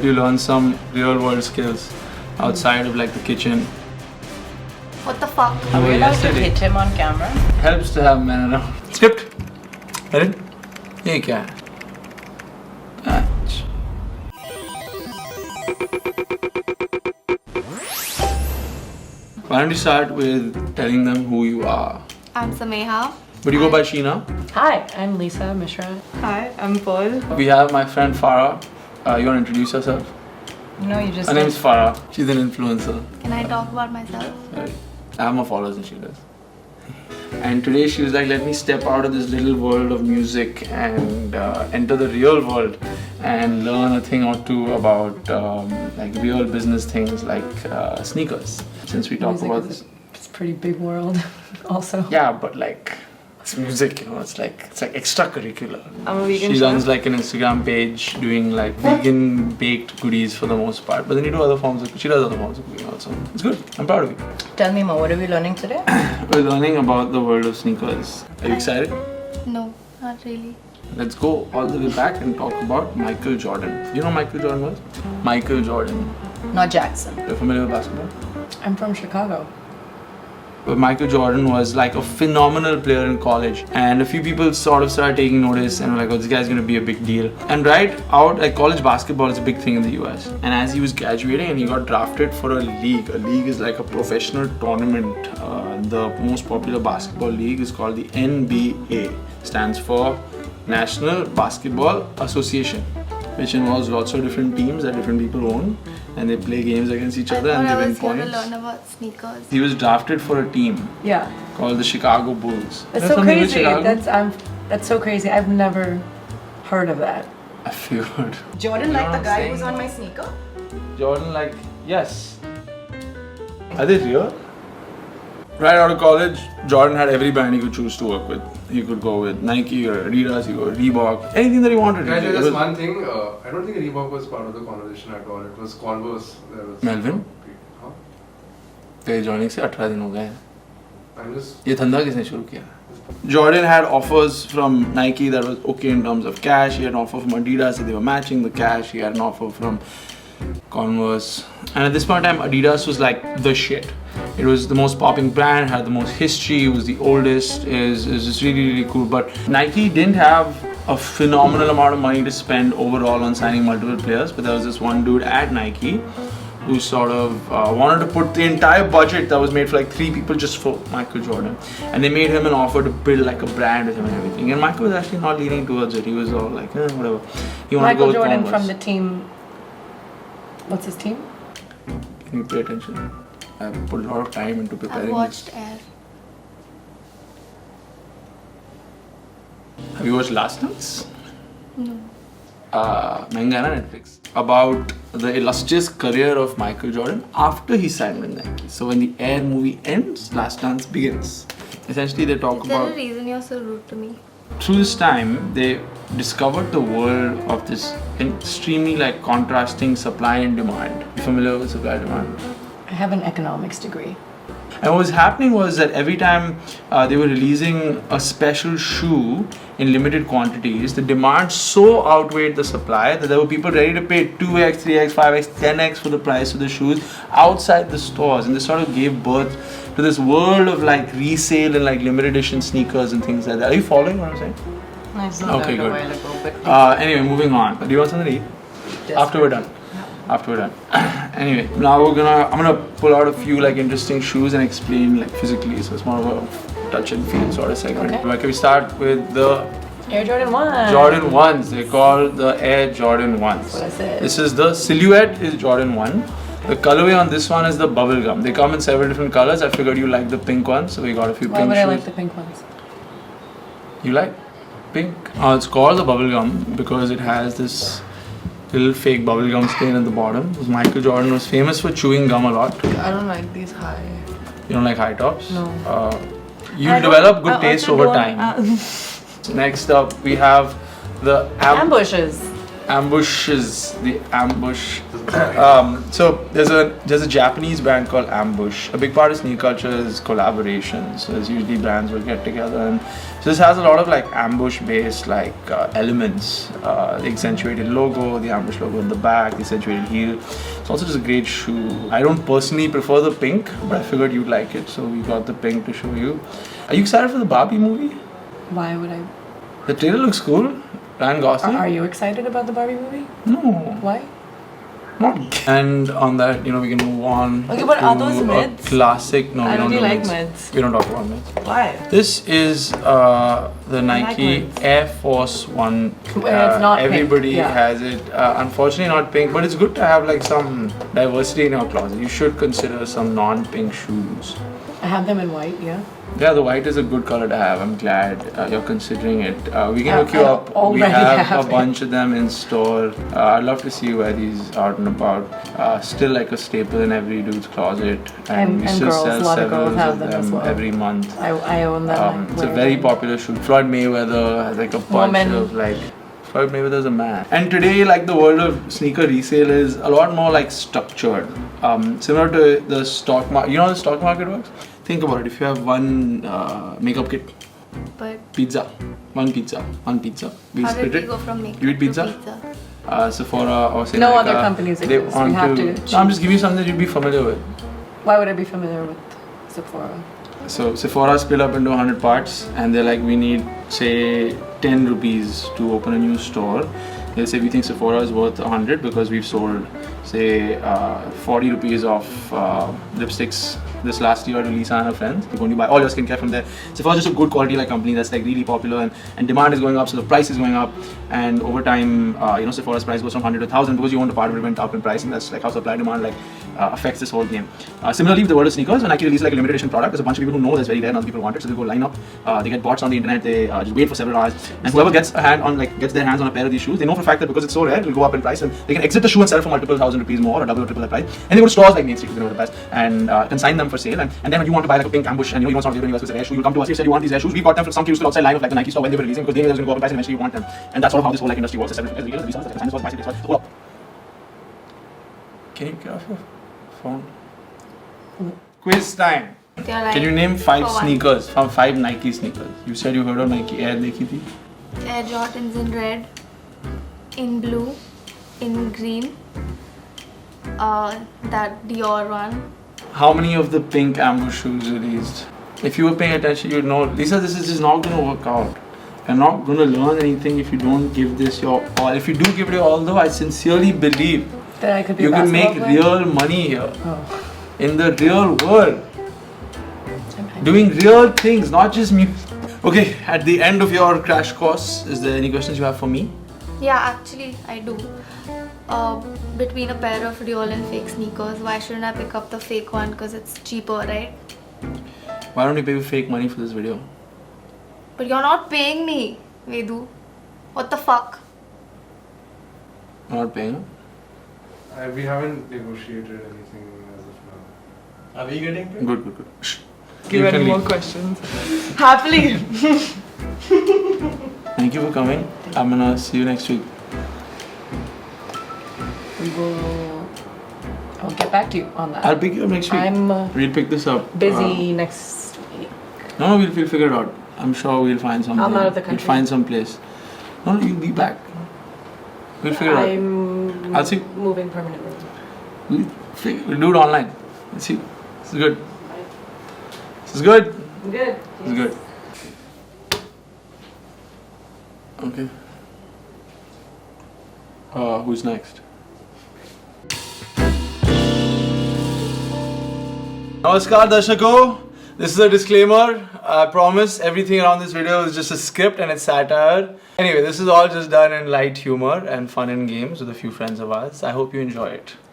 You learn some real world skills outside of like the kitchen. What the fuck? Are we allowed to hit him on camera? Helps to have men around. Script. Ready? ये क्या है? Why don't you start with telling them who you are? I'm Sameha. Would you go by Sheena? Hi, I'm Lisa Mishra. Hi, I'm Paul. We have my friend Farah. You want to introduce yourself? No, you just Her name is Farah. She's an influencer. Can I talk about myself? I have more followers than she does. And today she was like, let me step out of this little world of music and enter the real world and learn a thing or two about like real business things like sneakers. Since we talk music about this. It's a pretty big world also. Yeah, but like it's music, you know, it's like extracurricular. I'm a vegan She chef. runs like an Instagram page doing like vegan baked goodies for the most part. But then you do other forms of she does other forms of cooking also. It's good. I'm proud of you. Tell me more, what are we learning today? We're learning about the world of sneakers. Are you excited? No, not really. Let's go all the way back and talk about Michael Jordan. You know who Michael Jordan was? Michael Jordan. Not Jackson. You're familiar with basketball? I'm from Chicago. But Michael Jordan was like a phenomenal player in college, and a few people sort of started taking notice and were like, oh, this guy's gonna be a big deal. And right out, like college basketball is a big thing in the US. And as he was graduating and he got drafted for a league is like a professional tournament. The most popular basketball league is called the NBA, stands for National Basketball Association, which involves lots of different teams that different people own, and they play games against each other and they win points. I was going to learn about sneakers. He was drafted for a team Yeah. called the Chicago Bulls. That's You know so something with crazy. Chicago? That's so crazy. I've never heard of that. I figured. Jordan, You know like what the I'm guy saying? who's on my sneaker? Jordan, like, yes. Are they real? Right out of college, Jordan had every brand he could choose to work with. He could go with Nike or Adidas, he could go with Reebok, anything that he wanted. Can I It tell you was- just one thing? I don't think Reebok was part of the conversation at all. It was Converse. There was Melvin? Huh? तेरे joining से 18 दिन हो गए हैं. I'm just. ये धंधा किसने शुरू किया? Jordan had offers from Nike that was okay in terms of cash. He had an offer from Adidas that they were matching the cash. He had an offer from Converse. And at this point in time, Adidas was like the shit. It was the most popping brand, had the most history, it was the oldest, it was just really, really cool. But Nike didn't have a phenomenal amount of money to spend overall on signing multiple players. But there was this one dude at Nike who sort of wanted to put the entire budget that was made for like 3 people just for Michael Jordan. And they made him an offer to build like a brand with him and everything. And Michael was actually not leaning towards it. He was all like, whatever. He wanted to go Michael with Jordan Converse. from the team. What's his team? Can you pay attention? I put a lot of time into I preparing watched this. Air. Have you watched Last Dance? No. महंगा है ना Netflix. About the illustrious career of Michael Jordan after he signed with Nike. So when the Air movie ends, Last Dance begins. Essentially, they talk Is there about a reason you're so rude to me? through this time they discovered the world of this extremely like contrasting supply and demand. You familiar with supply and demand? I have an economics degree. And what was happening was that every time they were releasing a special shoe in limited quantities, the demand so outweighed the supply that there were people ready to pay 2x, 3x, 5x, 10x for the price of the shoes outside the stores. And this sort of gave birth to this world of like resale and like limited edition sneakers and things like that. Are you following what I'm saying? I saw Okay, that good. a while ago, but Anyway, moving on. Do you want something to eat? After we're done. After we're done. Anyway, now I'm gonna pull out a few like interesting shoes and explain like physically. So it's more of a touch and feel sort of segment. Okay. Can we start with the Air Jordan 1. Jordan 1s? They call the Air Jordan 1s. That's what I said. This is the silhouette is Jordan 1. The colorway on this one is the bubble gum. They come in several different colors. I figured you like the pink one, so we got a few Why pink would shoes. I like the pink ones? You like pink? It's called the bubble gum because it has this little fake bubblegum stain at the bottom. Michael Jordan was famous for chewing gum a lot. I don't like these high. You don't like high tops? No. You I develop good I taste also over don't- time. Next up, we have the Ambushes. ambushes the ambush. So there's a Japanese brand called Ambush. A big part of sneaker culture is collaborations. So there's usually brands will get together, and so this has a lot of like ambush-based like elements. The accentuated logo, the ambush logo in the back, the accentuated heel. It's also just a great shoe. I don't personally prefer the pink, but I figured you'd like it, so we got the pink to show you. Are you excited for the Barbie movie? Why would I? The trailer looks cool. Ryan Gosling. Are you excited about the Barbie movie? No. Why? Not. And on that, we can move on. Okay, but are to those a myths? Classic. No, I we don't really do like myths. myths. We don't talk about myths. Why? This is the Nike myths. Air Force One. Where it's not pink. Everybody Yeah. has it. Unfortunately, not pink, but it's good to have like some diversity in your closet. You should consider some non-pink shoes. I have them in white, yeah. Yeah, the white is a good color to have. I'm glad you're considering it. We can hook you I up. We already have have a it. bunch of them in store. I'd love to see you wear these out and about. Still like a staple in every dude's closet. And we still girls, sell a lot of several girls have of them them as well. every month. I own them. It's a very popular shoe. Floyd Mayweather has like a bunch Woman. of like. Floyd Mayweather's a man. And today, like the world of sneaker resale is a lot more like structured. Similar to the stock market. You know how the stock market works? Think about it. If you have one makeup kit, But pizza, one pizza. We how split did we it. go from makeup You eat pizza? to pizza? Sephora or say No like other companies they exist. We want have to No, I'm choose. just giving you something that you'd be familiar with. Why would I be familiar with Sephora? So Sephora split up into 100 parts, and they're like, we need say 10 rupees to open a new store. They'll say we think Sephora is worth 100 because we've sold say 40 rupees of lipsticks this last year to Lisa and her friends. You're going to buy all your skincare from there. Sephora is just a good quality like company that's like really popular, and demand is going up, so the price is going up, and over time Sephora's price goes from 100 to 1000 because you want a part of it went up in price, and that's like how supply demand affects this whole game. Similarly, with the world of sneakers, when Nike releases like a limited edition product, there's a bunch of people who know that's very rare and other people want it, so they go line up, they get bots on the internet, they just wait for several hours, and whoever gets their hands on a pair of these shoes, they know for a fact that because it's so rare, it'll go up in price, and they can exit the shoe and sell it for multiple thousand rupees more or double or triple the price, and they go to stores like Mainstreet, you know the best, and consign them for sale, and then when you want to buy like a pink ambush and you want something universal air shoe, you come to us, you said you want these air shoes, we got them from some curious outside line of like the Nike store when they were releasing because they knew they was going to go up in price and eventually you want them, and that's sort of how this whole like industry works. Can you get off your phone? Quiz time. They're like, Can you name 5 for one. sneakers from 5 Nike sneakers? You said you heard of Nike Air dekhi thi? Air Jordans in red, in blue, in green, that Dior one. How many of the pink ambush shoes released? If you were paying attention, you'd know. Lisa, this is just not going to work out. You're not going to learn anything if you don't give this your all. If you do give it your all, though, I sincerely believe That I could be you a can make basketball player? real money here. Oh. In the real world. Doing real things, not just music. Okay, at the end of your crash course, is there any questions you have for me? Yeah, actually, I do. Between a pair of real and fake sneakers, why shouldn't I pick up the fake one? Because it's cheaper, right? Why don't you pay me fake money for this video? But you're not paying me, Vedu. What the fuck? I'm not paying. We haven't negotiated anything as of now. Are we getting paid? Good. Shh. Give You any can more leave. questions? Happily. Thank you for coming. I'm gonna see you next week. I'll get back to you on that. I'll pick you up next week. I'm We'll pick this up. busy next week. No, we'll figure it out. I'm sure we'll find something. I'm out of the We'll country. find some place. No, you'll be back. We'll figure it out. I'm I'll see. moving permanently. We'll do it online. Let's see. This is good. This is good. Good. This is good. Okay. Who's next? Namaskar Darshako. This is a disclaimer. I promise everything around this video is just a script and it's satire. Anyway, this is all just done in light humor and fun and games with a few friends of ours. I hope you enjoy it.